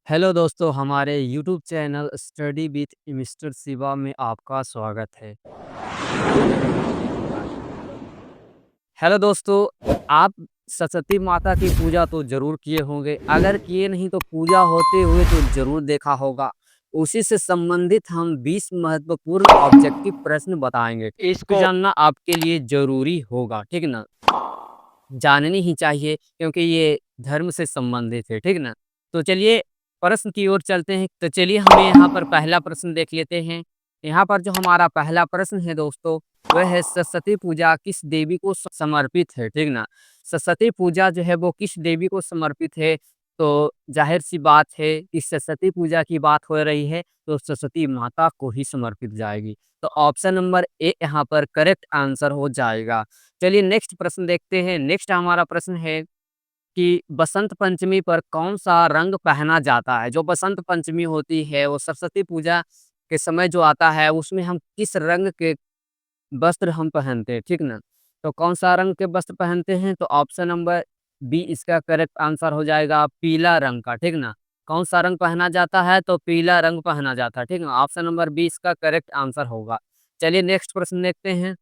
Hello दोस्तों, हमारे YouTube channel study with mister Shiva में आपका स्वागत है। हेलो दोस्तों, आप सरस्वती माता की पूजा तो ज़रूर किए होंगे, अगर किए नहीं तो पूजा होते हुए तो ज़रूर देखा होगा। उसी से संबंधित हम 20 महत्वपूर्ण ऑब्जेक्टिव प्रश्न बताएँगे। इसको जानना आपके लिए ज़रूरी होगा, ठीक ना? जाननी ही चाहिए क्योंकि ये धर्म से संबंधित है, ठीक ना? तो चलिए प्रश्न की ओर चलते हैं। तो चलिए हमें यहाँ पर पहला प्रश्न देख लेते हैं। यहाँ पर जो हमारा पहला प्रश्न है दोस्तों, वह है सरस्वती पूजा किस देवी को समर्पित है, ठीक ना? सरस्वती पूजा जो है वो किस देवी को समर्पित है? तो ज़ाहिर-सी बात है कि सरस्वती पूजा की बात हो रही है तो सरस्वती माता को ही समर्पित जाएगी। तो ऑप्शन नंबर ए यहाँ पर करेक्ट आंसर हो जाएगा। चलिए नेक्स्ट प्रश्न देखते हैं। नेक्स्ट हमारा प्रश्न है कि बसंत पंचमी पर कौन-सा रंग पहना जाता है? जो बसंत पंचमी होती है वो सरस्वती पूजा के समय जो आता है उसमें हम किस रंग के वस्त्र हम पहनते हैं, ठीक ना? तो कौन-सा रंग के वस्त्र पहनते हैं? तो ऑप्शन नंबर बी इसका करेक्ट आंसर हो जाएगा पीला रंग का, ठीक ना? कौन-सा रंग पहना जाता है? तो पीला रंग पहना जाता है, ठीक ना? ऑप्शन नंबर बी इसका करेक्ट आंसर होगा। चलिए नेक्स्ट प्रश्न देखते हैं।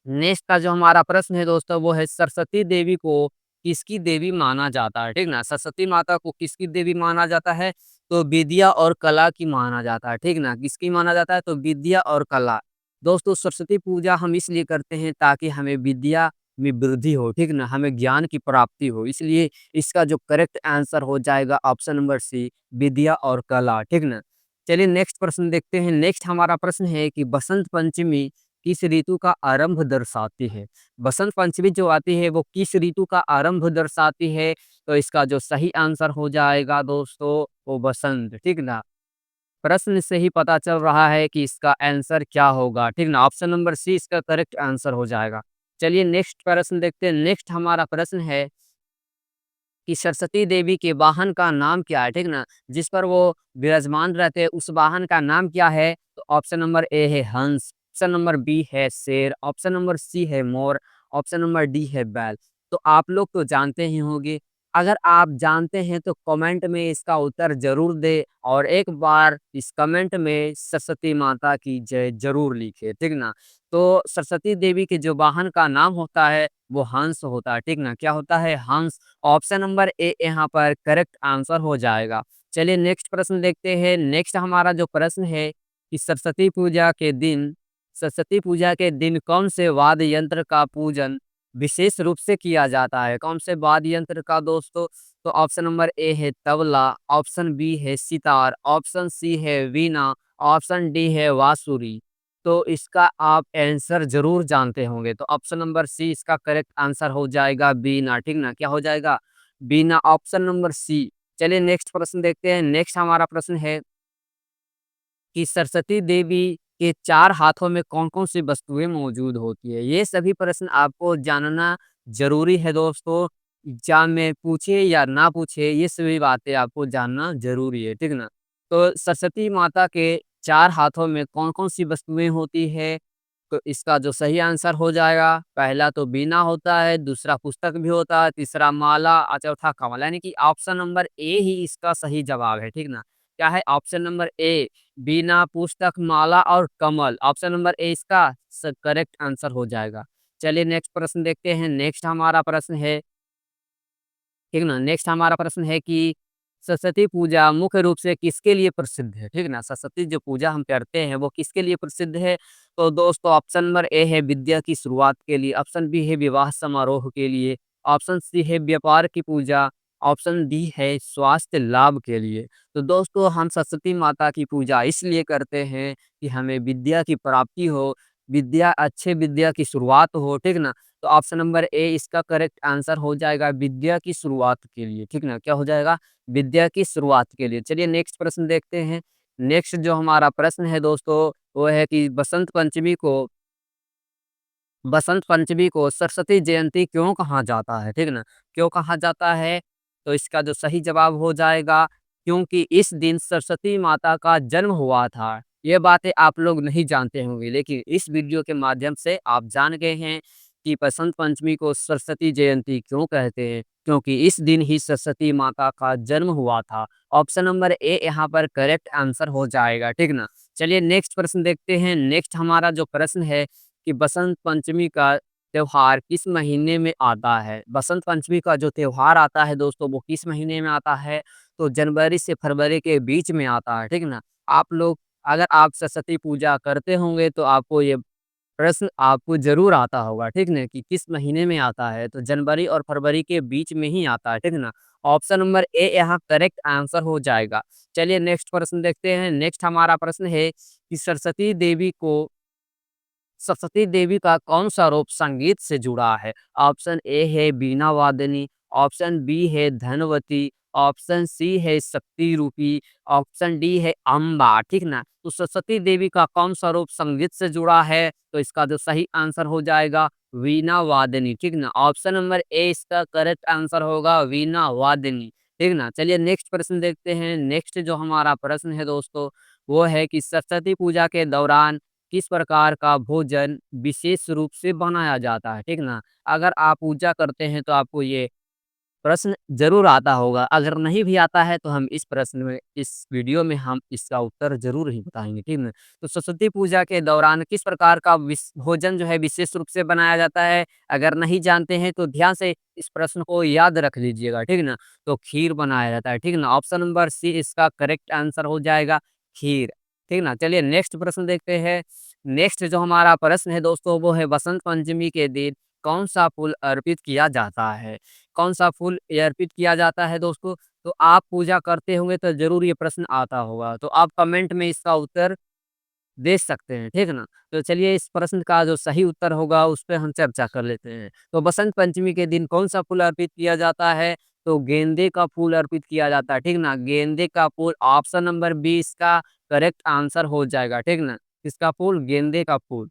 नेक्स्ट का जो हमारा प्रश्न है दोस्तों वो है सरस्वती देवी को किसकी देवी माना जाता है, ठीक ना? सरस्वती माता को किसकी देवी माना जाता है? तो विद्या और कला की माना जाता है, ठीक ना? किसकी माना जाता है? तो विद्या और कला। दोस्तों सरस्वती पूजा हम इसलिए करते हैं ताकि हमें विद्या में वृद्धि हो, ठीक ना? हमें ज्ञान की प्राप्ति हो, इसलिए इसका जो करेक्ट आंसर हो जाएगा ऑप्शन नंबर सी विद्या और कला, ठीक ना? चलिए नेक्स्ट प्रश्न देखते हैं। नेक्स्ट हमारा प्रश्न है कि बसंत पंचमी किस ऋतु का आरंभ दर्शाती है? बसंत पंचमी जो आती है वो किस ऋतु का आरंभ दर्शाती है? तो इसका जो सही आंसर हो जाएगा दोस्तों वो बसंत, ठीक ना? प्रश्न से ही पता चल रहा है कि इसका आंसर क्या होगा, ठीक ना? ऑप्शन नंबर सी इसका करेक्ट आंसर हो जाएगा। चलिए नेक्स्ट प्रश्न देखते हैं। नेक्स्ट हमारा प्रश्न है कि सरस्वती देवी के वाहन का नाम क्या है, ठीक ना? जिस पर वो विराजमान रहते हैं उस वाहन का नाम क्या है? तो ऑप्शन नंबर ए है हंस, ऑप्शन नंबर बी है शेर, ऑप्शन नंबर सी है मोर, ऑप्शन नंबर डी है बैल। तो आप लोग तो जानते ही होंगे, अगर आप जानते हैं तो कमेंट में इसका उत्तर ज़रूर दें और एक बार इस कमेंट में सरस्वती माता की जय ज़रूर लिखें, ठीक ना? तो सरस्वती देवी के जो वाहन का नाम होता है वो हंस होता है, ठीक ना? क्या होता है? हंस। ऑप्शन नंबर ए यहाँ पर करेक्ट आंसर हो जाएगा। चलिए नेक्स्ट प्रश्न देखते हैं। नेक्स्ट हमारा जो प्रश्न है कि सरस्वती पूजा के दिन कौन से वाद्य यंत्र का पूजन विशेष रूप से किया जाता है? कौन से वाद्य यंत्र का दोस्तों? तो ऑप्शन नंबर ए है तबला, ऑप्शन बी है सितार, ऑप्शन सी है वीणा, ऑप्शन डी है बांसुरी। तो इसका आप आंसर ज़रूर जानते होंगे। तो ऑप्शन नंबर सी इसका करेक्ट आंसर हो जाएगा बीना, ठीक ना? क्या हो जाएगा? बीना ऑप्शन नंबर सी। चलिए नेक्स्ट प्रश्न देखते हैं। नेक्स्ट हमारा प्रश्न है कि सरस्वती देवी के 4 हाथों में कौन-कौन सी वस्तुएँ मौजूद होती है? ये सभी प्रश्न आपको जानना ज़रूरी है दोस्तों। एग्ज़ाम में पूछे या ना पूछे, ये सभी बातें आपको जानना ज़रूरी है, ठीक ना? तो सरस्वती माता के 4 हाथों में कौन-कौन सी वस्तुएँ होती है? तो इसका जो सही आंसर हो जाएगा, पहला तो बीना होता है, दूसरा पुस्तक भी होता है, तीसरा माला और चौथा कमल, यानी कि ऑप्शन नंबर ए ही इसका सही जवाब है, ठीक ना? क्या है? ऑप्शन नंबर ए बीना, पुस्तक, माला और कमल। ऑप्शन नंबर ए इसका करेक्ट आंसर हो जाएगा। चलिए नेक्स्ट प्रश्न देखते हैं। नेक्स्ट हमारा प्रश्न है, ठीक ना? नेक्स्ट हमारा प्रश्न है कि सरस्वती पूजा मुख्य रूप से किसके लिए प्रसिद्ध है? ठीक ना? सरस्वती जो पूजा हम करते हैं वो किसके लिए प्रसिद्ध है? तो दोस्तों ऑप्शन नंबर ए है विद्या की शुरुआत के लिए, ऑप्शन बी है विवाह समारोह के लिए, ऑप्शन सी है व्यापार की पूजा, ऑप्शन डी है स्वास्थ्य लाभ के लिए। तो दोस्तों हम सरस्वती माता की पूजा इसलिए करते हैं कि हमें विद्या की प्राप्ति हो, विद्या अच्छे विद्या की शुरुआत हो, ठीक ना? तो ऑप्शन नंबर ए इसका करेक्ट आंसर हो जाएगा विद्या की शुरुआत के लिए, ठीक ना? क्या हो जाएगा? विद्या की शुरुआत के लिए। चलिए नेक्स्ट प्रश्न देखते हैं। नेक्स्ट जो हमारा प्रश्न है दोस्तों, वो है कि बसंत पंचमी को सरस्वती जयंती क्यों कहा जाता है? ठीक ना? क्यों कहा जाता है? तो इसका जो सही जवाब हो जाएगा क्योंकि इस दिन सरस्वती माता का जन्म हुआ था। ये बातें आप लोग नहीं जानते होंगे लेकिन इस वीडियो के माध्यम से आप जान गए हैं कि बसंत पंचमी को सरस्वती जयंती क्यों कहते हैं? क्योंकि इस दिन ही सरस्वती माता का जन्म हुआ था। ऑप्शन नंबर ए यहाँ पर करेक्ट आंसर हो जाएगा, ठीक ना? चलिए नेक्स्ट प्रश्न देखते हैं। नेक्स्ट हमारा जो प्रश्न है कि बसंत पंचमी का त्योहार किस महीने में आता है? बसंत पंचमी का जो त्योहार आता है दोस्तों वो किस महीने में आता है? तो जनवरी से फरवरी के बीच में आता है, ठीक ना? आप लोग अगर आप सरस्वती पूजा करते होंगे तो आपको ये प्रश्न आपको ज़रूर आता होगा, ठीक ना? कि किस महीने में आता है? तो जनवरी और फरवरी के बीच में ही आता है, ठीक ना? ऑप्शन नंबर ए यहाँ करेक्ट आंसर हो जाएगा। चलिए नेक्स्ट प्रश्न देखते हैं। नेक्स्ट हमारा प्रश्न है कि सरस्वती देवी का कौन-सा रूप संगीत से जुड़ा है? ऑप्शन ए है वीणा वादनी, ऑप्शन बी है धनवती, ऑप्शन सी है शक्ति रूपी, ऑप्शन डी है अम्बा, ठीक ना? तो सरस्वती देवी का कौन-सा रूप संगीत से जुड़ा है? तो इसका जो सही आंसर हो जाएगा वीणा वादनी, ठीक ना? ऑप्शन नंबर ए इसका करेक्ट आंसर होगा वीणा वादनी, ठीक ना? चलिए नेक्स्ट प्रश्न देखते हैं। नेक्स्ट जो हमारा प्रश्न है दोस्तों, वो है कि सरस्वती पूजा के दौरान किस प्रकार का भोजन विशेष रूप से बनाया जाता है, ठीक ना? अगर आप पूजा करते हैं तो आपको ये प्रश्न ज़रूर आता होगा, अगर नहीं भी आता है तो हम इस प्रश्न में इस वीडियो में हम इसका उत्तर ज़रूर ही बताएँगे, ठीक ना? तो सरस्वती पूजा के दौरान किस प्रकार का भोजन जो है विशेष रूप से बनाया जाता है? अगर नहीं जानते हैं तो ध्यान से इस प्रश्न को याद रख लीजिएगा, ठीक ना? तो खीर बनाया जाता है, ठीक ना? ऑप्शन नंबर सी इसका करेक्ट आंसर हो जाएगा खीर, ठीक ना? चलिए नेक्स्ट प्रश्न देखते हैं। नेक्स्ट जो हमारा प्रश्न है दोस्तों वो है बसंत पंचमी के दिन कौन-सा फूल अर्पित किया जाता है? कौन-सा फूल ये अर्पित किया जाता है दोस्तों? तो आप पूजा करते होंगे तो ज़रूर ये प्रश्न आता होगा, तो आप कमेंट में इसका उत्तर दे सकते हैं, ठीक ना? तो चलिए इस प्रश्न का जो सही उत्तर होगा उस पे हम चर्चा कर लेते हैं। तो बसंत पंचमी के दिन कौन-सा फूल अर्पित किया जाता है? तो गेंदे का फूल अर्पित किया जाता है, ठीक ना? गेंदे का फूल ऑप्शन नंबर बी इसका करेक्ट आंसर हो जाएगा, ठीक ना? किसका फूल? गेंदे का फूल।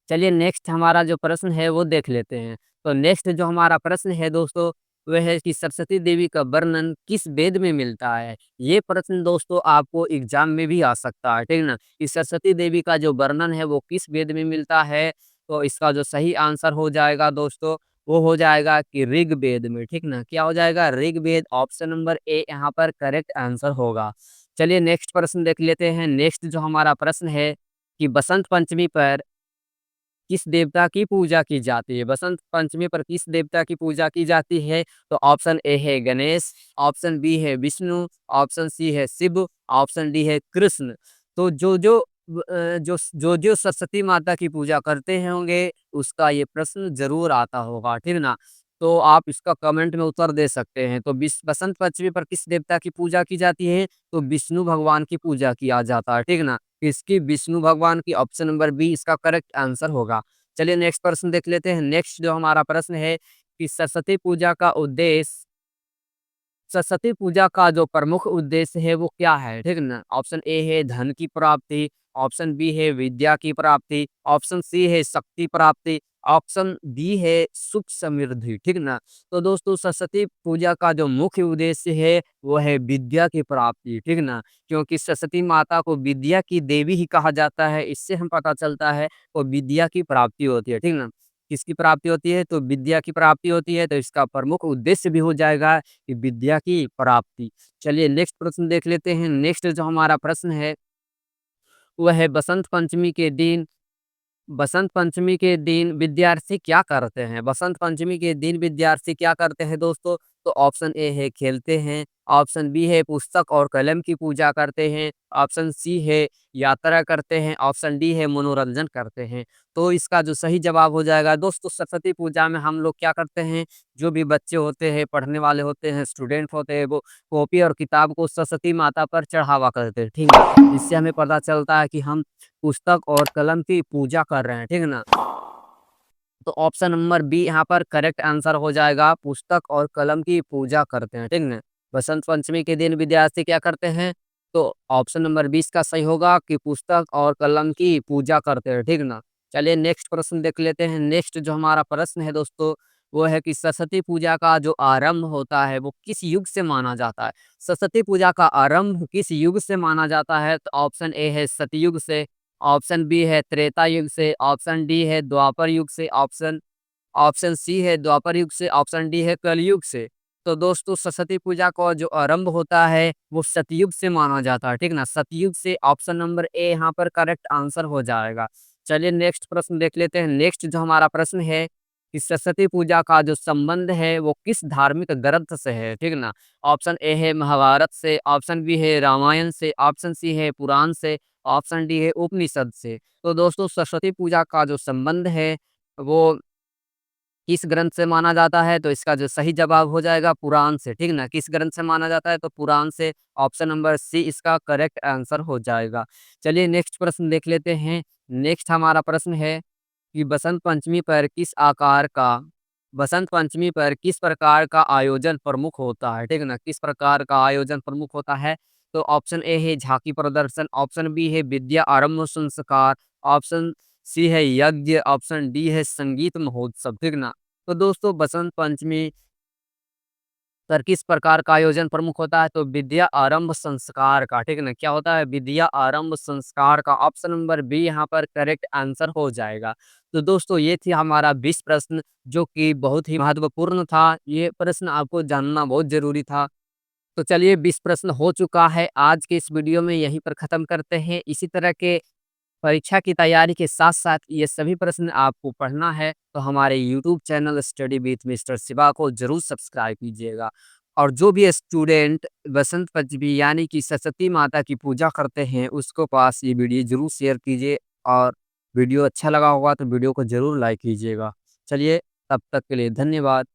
चलिए नेक्स्ट हमारा जो प्रश्न है वो देख लेते हैं। तो नेक्स्ट जो हमारा प्रश्न है दोस्तों, वह है कि सरस्वती देवी का वर्णन किस वेद में मिलता है? ये प्रश्न दोस्तों आपको एग्ज़ाम में भी आ सकता है, ठीक ना? कि सरस्वती देवी का जो वर्णन है वो किस वेद में मिलता है? तो इसका जो सही आंसर हो जाएगा दोस्तों, वो हो जाएगा कि ऋग्वेद में, ठीक ना? क्या हो जाएगा? ऋग्वेद ऑप्शन नंबर ए यहाँ पर करेक्ट आंसर होगा। चलिए नेक्स्ट प्रश्न देख लेते हैं। नेक्स्ट जो हमारा प्रश्न है कि बसंत पंचमी पर किस देवता की पूजा की जाती है? बसंत पंचमी पर किस देवता की पूजा की जाती है? तो ऑप्शन ए है गणेश, ऑप्शन बी है विष्णु, ऑप्शन सी है शिव, ऑप्शन डी है कृष्ण। तो जो सरस्वती माता की पूजा करते होंगे, उसका ये प्रश्न ज़रूर आता होगा, ठीक ना? तो आप इसका कमेंट में उत्तर दे सकते हैं। तो बसंत पंचमी पर किस देवता की पूजा की जाती है? तो विष्णु भगवान की पूजा किया जाता है, ठीक ना? इसकी विष्णु भगवान की ऑप्शन नंबर बी इसका करेक्ट आंसर होगा। चलिए नेक्स्ट प्रश्न देख लेते हैं। नेक्स्ट जो हमारा प्रश्न है कि सरस्वती पूजा का जो प्रमुख उद्देश्य है वो क्या है? ठीक है ना? ऑप्शन ए है धन की प्राप्ति, ऑप्शन बी है विद्या की प्राप्ति, ऑप्शन सी है शक्ति प्राप्ति, ऑप्शन डी है सुख समृद्धि, ठीक ना? तो दोस्तों सरस्वती पूजा का जो मुख्य उद्देश्य है वो है विद्या की प्राप्ति, ठीक ना? क्योंकि सरस्वती माता को विद्या की देवी ही कहा जाता है, इससे हम पता चलता है वो विद्या की प्राप्ति होती है, ठीक ना? किसकी प्राप्ति होती है? तो विद्या की प्राप्ति होती है, तो इसका प्रमुख उद्देश्य भी हो जाएगा कि विद्या की प्राप्ति। चलिए नेक्स्ट प्रश्न देख लेते हैं। नेक्स्ट जो हमारा प्रश्न है, वह है बसंत पंचमी के दिन विद्यार्थी क्या करते हैं? बसंत पंचमी के दिन विद्यार्थी क्या करते हैं दोस्तों? तो ऑप्शन ए है खेलते हैं, ऑप्शन बी है पुस्तक और कलम की पूजा करते हैं, ऑप्शन सी है यात्रा करते हैं, ऑप्शन डी है मनोरंजन करते हैं। तो इसका जो सही जवाब हो जाएगा दोस्तों सरस्वती पूजा में हम लोग क्या करते हैं, जो भी बच्चे होते हैं, पढ़ने वाले होते हैं, स्टूडेंट होते हैं, वो कॉपी और किताब को सरस्वती माता पर चढ़ावा करते हैं, ठीक है? इससे हमें पता चलता है कि हम पुस्तक और कलम की पूजा कर रहे हैं, ठीक है ना? तो ऑप्शन नंबर बी यहाँ पर करेक्ट आंसर हो जाएगा, पुस्तक और कलम की पूजा करते हैं, ठीक ना? बसंत पंचमी के दिन विद्यार्थी क्या करते हैं? तो ऑप्शन नंबर 20 का सही होगा कि पुस्तक और कलम की पूजा करते हैं, ठीक ना? चलिए नेक्स्ट प्रश्न देख लेते हैं। नेक्स्ट जो हमारा प्रश्न है दोस्तों, वो है कि सरस्वती पूजा का जो आरंभ होता है, वो किस युग से माना जाता है? सरस्वती पूजा का आरंभ किस युग से माना जाता है? तो ऑप्शन ए है सतयुग से, ऑप्शन बी है त्रेता युग से, ऑप्शन डी है द्वापर युग से, ऑप्शन ऑप्शन सी है द्वापर युग से, ऑप्शन डी है कलयुग से। तो दोस्तों सरस्वती पूजा का जो आरंभ होता है वो सतयुग से माना जाता है, ठीक ना। सतयुग से ऑप्शन नंबर ए यहाँ पर करेक्ट आंसर हो जाएगा। चलिए नेक्स्ट प्रश्न देख लेते हैं। नेक्स्ट जो हमारा प्रश्न है कि सरस्वती पूजा का जो संबंध है वो किस धार्मिक ग्रंथ से है, ठीक ना। ऑप्शन ए है महाभारत से, ऑप्शन बी है रामायण से, ऑप्शन सी है पुराण से, ऑप्शन डी है उपनिषद से। तो दोस्तों सरस्वती पूजा का जो संबंध है वो किस ग्रंथ से माना जाता है, तो इसका जो सही जवाब हो जाएगा पुराण से, ठीक ना। किस ग्रंथ से माना जाता है, तो पुराण से। ऑप्शन नंबर सी इसका करेक्ट आंसर हो जाएगा। चलिए नेक्स्ट प्रश्न देख लेते हैं। नेक्स्ट हमारा प्रश्न है कि बसंत पंचमी पर किस प्रकार का आयोजन प्रमुख होता है, ठीक है ना। किस प्रकार का आयोजन प्रमुख होता है, तो ऑप्शन ए है झांकी प्रदर्शन, ऑप्शन बी है विद्या आरंभ संस्कार, ऑप्शन सी है यज्ञ, ऑप्शन डी है संगीत महोत्सव, ठीक ना। तो दोस्तों बसंत पंचमी पर किस प्रकार का आयोजन प्रमुख होता है, तो विद्या आरंभ संस्कार का, ठीक है ना। क्या होता है, विद्या आरंभ संस्कार का। ऑप्शन नंबर बी यहाँ पर करेक्ट आंसर हो जाएगा। तो दोस्तों ये थी हमारा 20 प्रश्न जो कि बहुत ही महत्वपूर्ण था। ये प्रश्न आपको जानना बहुत जरूरी था। तो चलिए 20 प्रश्न हो चुका है। आज के इस वीडियो में यहीं पर खत्म करते हैं। इसी तरह के परीक्षा की तैयारी के साथ-साथ ये सभी प्रश्न आपको पढ़ना है, तो हमारे YouTube channel study with mister Shiva को ज़रूर सब्सक्राइब कीजिएगा। और जो भी स्टूडेंट बसंत पंचमी यानी कि सरस्वती माता की पूजा करते हैं, उसको पास ये वीडियो ज़रूर शेयर कीजिए और वीडियो अच्छा लगा होगा तो वीडियो को ज़रूर लाइक कीजिएगा। चलिए, तब तक के लिए धन्यवाद।